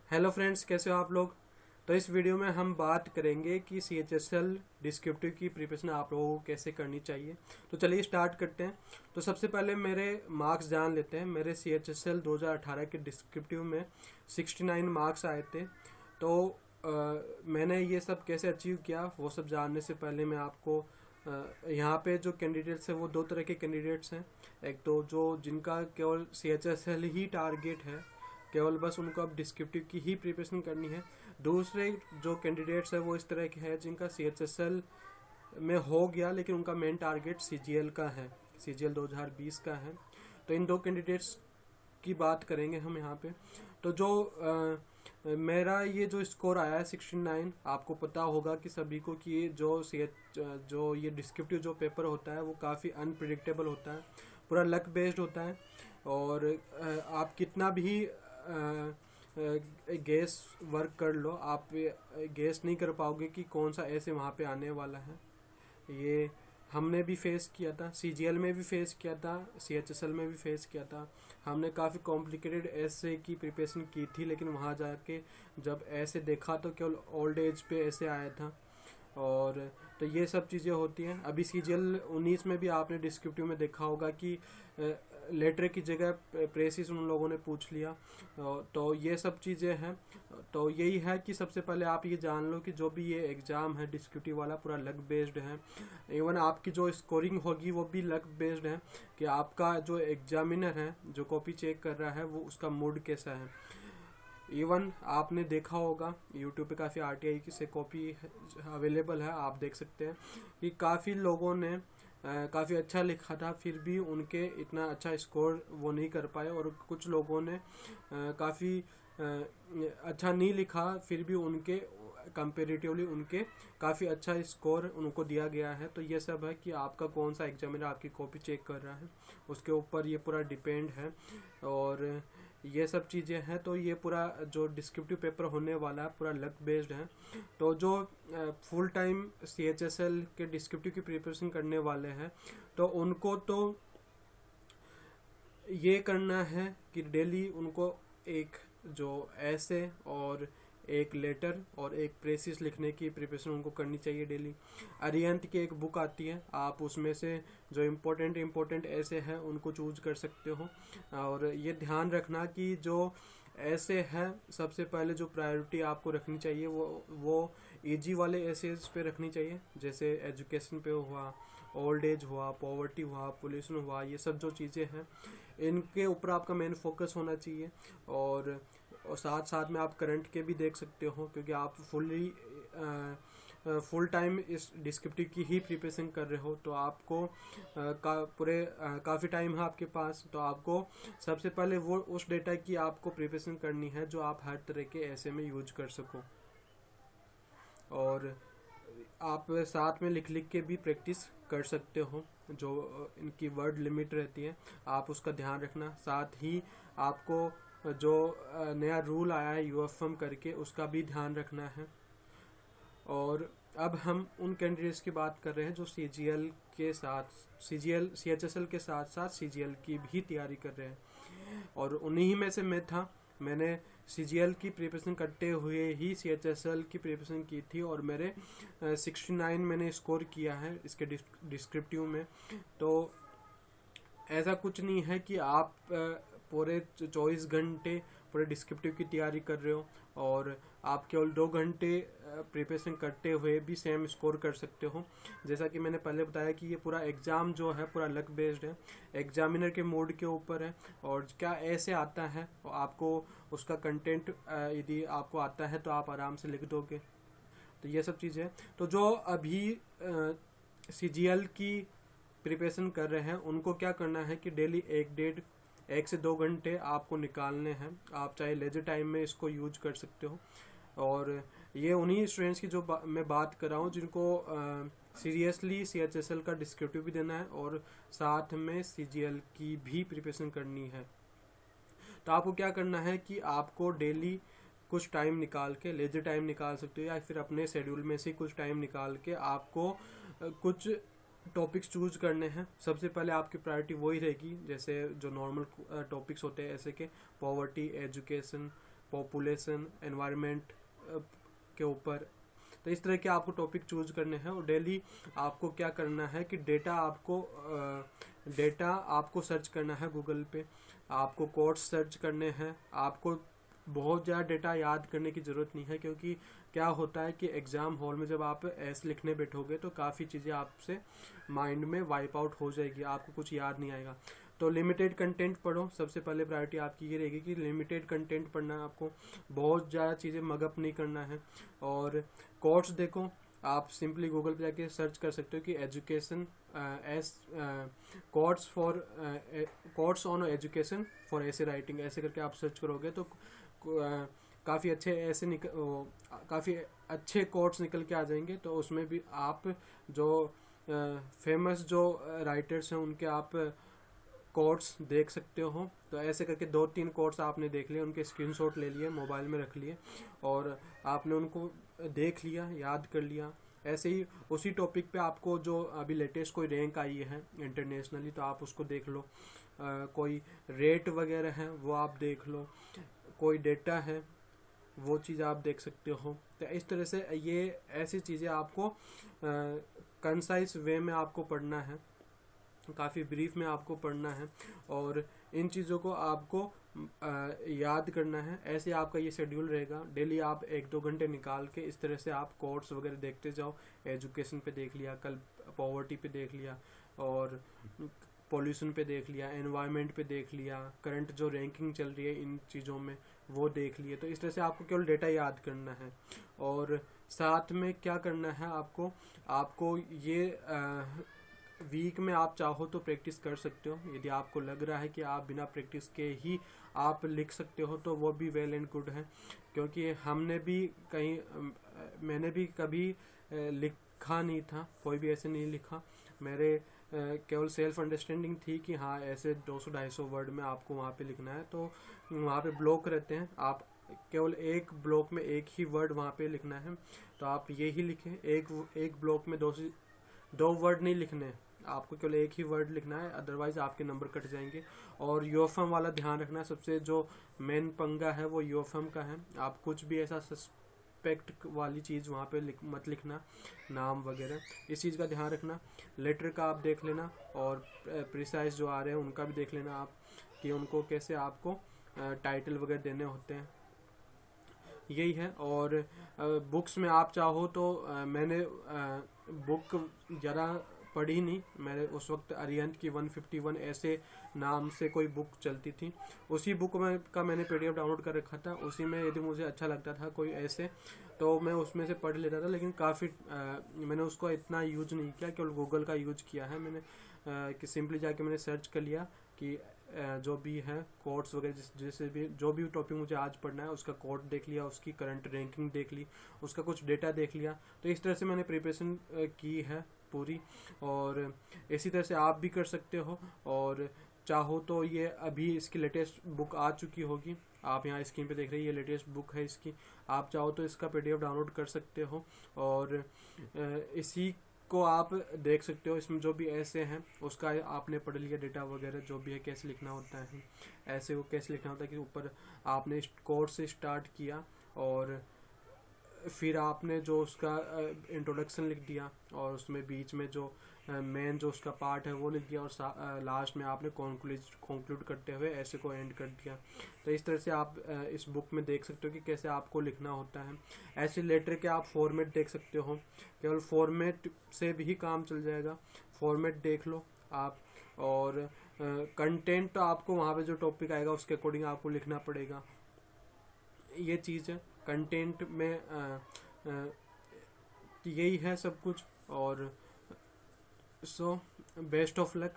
Hello friends, कैसे हो आप लोग। तो इस वीडियो में हम बात करेंगे कि CHSL डिस्क्रिप्टिव की प्रिपरेशन आप लोगों को कैसे करनी चाहिए। तो चलिए स्टार्ट करते हैं। तो सबसे पहले मेरे मार्क्स जान लेते हैं। मेरे CHSL 2018 के डिस्क्रिप्टिव में 69 मार्क्स आए थे। तो मैंने ये सब कैसे अचीव किया वो सब जानने से पहले मैं आपको यहाँ पे जो कैंडिडेट्स हैं वो दो तरह के कैंडिडेट्स हैं। एक तो जो जिनका केवल CHSL ही टारगेट है, केवल बस उनको अब डिस्क्रिप्टिव की ही प्रिपरेशन करनी है। दूसरे जो कैंडिडेट्स हैं वो इस तरह के हैं जिनका CHSL में हो गया लेकिन उनका मेन टारगेट CGL का है, CGL 2020 का है। तो इन दो कैंडिडेट्स की बात करेंगे हम यहाँ पे। तो जो मेरा ये जो स्कोर आया है 69, आपको पता होगा कि सभी को कि जो ये डिस्क्रिप्टिव जो पेपर होता है वो काफ़ी अनप्रिडिक्टेबल होता है, पूरा लक बेस्ड होता है। और आप कितना भी गैस वर्क कर लो, आप गैस नहीं कर पाओगे कि कौन सा ऐसे वहाँ पे आने वाला है। ये हमने भी फेस किया था, CGL में भी फेस किया था, CHSL में भी फेस किया था। हमने काफ़ी कॉम्प्लिकेटेड ऐसे की प्रिपरेशन की थी, लेकिन वहाँ जाके जब ऐसे देखा तो केवल ओल्ड एज पे ऐसे आया था। और तो ये सब चीज़ें होती हैं। अभी CGL 19 में भी आपने डिस्क्रिप्टिव में देखा होगा कि लेटर की जगह प्रेसिस उन लोगों ने पूछ लिया। तो ये सब चीज़ें हैं। तो यही है कि सबसे पहले आप ये जान लो कि जो भी ये एग्ज़ाम है डिस्क्रिप्टिव वाला पूरा लक बेस्ड है। इवन आपकी जो स्कोरिंग होगी वो भी लक बेस्ड है कि आपका जो एग्जामिनर है जो कॉपी चेक कर रहा है वो उसका मूड कैसा है। इवन आपने देखा होगा यूट्यूब पे काफ़ी RTI की से कॉपी अवेलेबल है, आप देख सकते हैं कि काफ़ी लोगों ने काफ़ी अच्छा लिखा था फिर भी उनके इतना अच्छा स्कोर वो नहीं कर पाए, और कुछ लोगों ने काफ़ी अच्छा नहीं लिखा फिर भी उनके कंपेरेटिवली उनके काफ़ी अच्छा स्कोर उनको दिया गया है। तो ये सब है कि आपका कौन सा एग्जामिनर आपकी कॉपी चेक कर रहा है, उसके ऊपर ये पूरा डिपेंड है। और ये सब चीज़ें हैं। तो ये पूरा जो डिस्क्रिप्टिव पेपर होने वाला है पूरा लक बेस्ड है। तो जो फुल टाइम CHSL के डिस्क्रिप्टिव की प्रिपरेशन करने वाले हैं तो उनको तो ये करना है कि डेली उनको एक जो ऐसे और एक लेटर और एक प्रेसिस लिखने की प्रिपरेशन उनको करनी चाहिए डेली। अरिहंत की एक बुक आती है, आप उसमें से जो इम्पोर्टेंट ऐसे हैं उनको चूज कर सकते हो। और ये ध्यान रखना कि जो ऐसे हैं सबसे पहले जो प्रायोरिटी आपको रखनी चाहिए वो इजी वाले एसेज पे रखनी चाहिए, जैसे एजुकेशन पे हुआ, ओल्ड एज हुआ, पॉवर्टी हुआ, पोल्यूशन हुआ, ये सब जो चीज़ें हैं इनके ऊपर आपका मेन फोकस होना चाहिए। और साथ साथ में आप करंट के भी देख सकते हो, क्योंकि आप फुल टाइम इस डिस्क्रिप्टिव की ही प्रिपरेशन कर रहे हो तो आपको काफ़ी टाइम है आपके पास। तो आपको सबसे पहले वो उस डेटा की आपको प्रिपरेशन करनी है जो आप हर तरह के ऐसे में यूज कर सको। और आप साथ में लिख के भी प्रैक्टिस कर सकते हो, जो इनकी वर्ड लिमिट रहती है आप उसका ध्यान रखना। साथ ही आपको जो नया रूल आया है UFM करके उसका भी ध्यान रखना है। और अब हम उन कैंडिडेट्स की बात कर रहे हैं जो CHSL के साथ साथ CGL की भी तैयारी कर रहे हैं, और उन्हीं में से मैं था। मैंने CGL की प्रिपरेशन करते हुए ही CHSL की प्रिपरेशन की थी और मेरे 69 मैंने स्कोर किया है इसके डिस्क्रिप्टिव में। तो ऐसा कुछ नहीं है कि आप पूरे 24 घंटे पूरे डिस्क्रिप्टिव की तैयारी कर रहे हो और आप केवल 2 घंटे प्रिपरेशन करते हुए भी सेम स्कोर कर सकते हो। जैसा कि मैंने पहले बताया कि ये पूरा एग्ज़ाम जो है पूरा लक बेस्ड है, एग्जामिनर के मूड के ऊपर है। और क्या ऐसे आता है आपको उसका कंटेंट यदि आपको आता है तो आप आराम से लिख दोगे। तो ये सब चीज़ें। तो जो अभी CGL की प्रिपरेशन कर रहे हैं उनको क्या करना है कि डेली 1 से 2 घंटे आपको निकालने हैं। आप चाहे लेजर टाइम में इसको यूज कर सकते हो। और ये उन्हीं स्टूडेंट्स की जो मैं बात कर रहा हूँ जिनको सीरियसली CHSL का डिस्क्रिप्टिव भी देना है और साथ में CGL की भी प्रिपरेशन करनी है। तो आपको क्या करना है कि आपको डेली कुछ टाइम निकाल के, लेजर टाइम निकाल सकते हो या फिर अपने शेड्यूल में से कुछ टाइम निकाल के आपको कुछ टॉपिक्स चूज करने हैं। सबसे पहले आपकी प्रायोरिटी वही रहेगी, जैसे जो नॉर्मल टॉपिक्स होते हैं ऐसे के पॉवर्टी, एजुकेशन, पॉपुलेशन, एनवायरनमेंट के ऊपर। तो इस तरह के आपको टॉपिक चूज करने हैं और डेली आपको क्या करना है कि डेटा आपको सर्च करना है गूगल पे, आपको कोड्स सर्च करने हैं। आपको बहुत ज़्यादा डेटा याद करने की ज़रूरत नहीं है, क्योंकि क्या होता है कि एग्ज़ाम हॉल में जब आप ऐसे लिखने बैठोगे तो काफ़ी चीज़ें आपसे माइंड में वाइप आउट हो जाएगी, आपको कुछ याद नहीं आएगा। तो लिमिटेड कंटेंट पढ़ो। सबसे पहले प्रायोरिटी आपकी ये रहेगी कि लिमिटेड कंटेंट पढ़ना है, आपको बहुत ज़्यादा चीज़ें मगअप नहीं करना है। और कोर्स देखो, आप सिंपली गूगल पे जाके सर्च कर सकते हो कि education course on education for ऐसे राइटिंग, ऐसे करके आप सर्च करोगे तो काफ़ी अच्छे कोर्स निकल के आ जाएंगे। तो उसमें भी आप जो फेमस जो राइटर्स हैं उनके आप कोर्स देख सकते हो। तो ऐसे करके 2-3 कोर्स आपने देख लिए, उनके स्क्रीनशॉट ले लिए, मोबाइल में रख लिए और आपने उनको देख लिया, याद कर लिया। ऐसे ही उसी टॉपिक पे आपको जो अभी लेटेस्ट कोई रैंक आई है इंटरनेशनली तो आप उसको देख लो, कोई रेट वगैरह है वो आप देख लो, कोई डेटा है वो चीज़ आप देख सकते हो। तो इस तरह से ये ऐसी चीज़ें आपको कंसाइज वे में आपको पढ़ना है, काफ़ी ब्रीफ में आपको पढ़ना है और इन चीज़ों को आपको याद करना है। ऐसे आपका ये शेड्यूल रहेगा। डेली आप 1-2 घंटे निकाल के इस तरह से आप कोर्स वगैरह देखते जाओ। एजुकेशन पे देख लिया, कल पॉवर्टी पे देख लिया और पॉल्यूशन पे देख लिया, एनवायरनमेंट पे देख लिया, करंट जो रैंकिंग चल रही है इन चीज़ों में वो देख लिए। तो इस तरह से आपको केवल डेटा याद करना है और साथ में क्या करना है आपको ये वीक में आप चाहो तो प्रैक्टिस कर सकते हो। यदि आपको लग रहा है कि आप बिना प्रैक्टिस के ही आप लिख सकते हो तो वो भी वेल एंड गुड है, क्योंकि मैंने भी कभी लिखा नहीं था, कोई भी ऐसे नहीं लिखा। मेरे केवल सेल्फ अंडरस्टैंडिंग थी कि हाँ ऐसे 200-250 वर्ड में आपको वहाँ पे लिखना है। तो वहाँ पे ब्लॉक रहते हैं, आप केवल एक ब्लॉक में एक ही वर्ड वहाँ पे लिखना है, तो आप ये ही लिखें। एक ब्लॉक में 2 वर्ड नहीं लिखने, आपको केवल एक ही वर्ड लिखना है, अदरवाइज आपके नंबर कट जाएंगे। और यूएफएम वाला ध्यान रखना, सबसे जो मेन पंगा है वो यूएफएम का है। आप कुछ भी ऐसा सस्पेक्ट वाली चीज़ वहाँ पे मत लिखना, नाम वगैरह, इस चीज़ का ध्यान रखना। लेटर का आप देख लेना और प्रिसाइज जो आ रहे हैं उनका भी देख लेना आप कि उनको कैसे आपको टाइटल वगैरह देने होते हैं, यही है। और बुक्स में आप चाहो तो मैंने बुक ज़्यादा पढ़ी नहीं, मैंने उस वक्त अरिहंत की 151 ऐसे नाम से कोई बुक चलती थी, उसी बुक का मैंने PDF डाउनलोड कर रखा था। उसी में यदि मुझे अच्छा लगता था कोई ऐसे तो मैं उसमें से पढ़ लेता था, लेकिन काफ़ी मैंने उसको इतना यूज नहीं किया, केवल गूगल का यूज किया है मैंने। कि सिंपली जाके मैंने सर्च कर लिया कि जो भी है कोड्स वगैरह, जैसे भी जो भी टॉपिक मुझे आज पढ़ना है उसका कोड देख लिया, उसकी करंट रैंकिंग देख ली, उसका कुछ डेटा देख लिया। तो इस तरह से मैंने प्रिपरेशन की है पूरी, और इसी तरह से आप भी कर सकते हो। और चाहो तो ये अभी इसकी लेटेस्ट बुक आ चुकी होगी, आप यहाँ स्क्रीन पे देख रहे हैं, ये लेटेस्ट बुक है इसकी। आप चाहो तो इसका PDF डाउनलोड कर सकते हो और इसी को आप देख सकते हो। इसमें जो भी ऐसे हैं उसका आपने पढ़ लिया, डेटा वगैरह जो भी है, कैसे लिखना होता है, ऐसे को कैसे लिखना होता है, कि ऊपर आपने कोर्स से स्टार्ट किया और फिर आपने जो उसका इंट्रोडक्शन लिख दिया और उसमें बीच में जो मेन जो उसका पार्ट है वो लिख दिया और लास्ट में आपने कंक्लूड करते हुए ऐसे को एंड कर दिया। तो इस तरह से आप इस बुक में देख सकते हो कि कैसे आपको लिखना होता है। ऐसे लेटर के आप फॉर्मेट देख सकते हो, केवल फॉर्मेट से भी काम चल जाएगा, फॉर्मेट देख लो आप। और कंटेंट तो आपको वहाँ पे जो टॉपिक आएगा उसके अकॉर्डिंग आपको लिखना पड़ेगा, ये चीज़ है कंटेंट में। यही है सब कुछ। और सो बेस्ट ऑफ लक।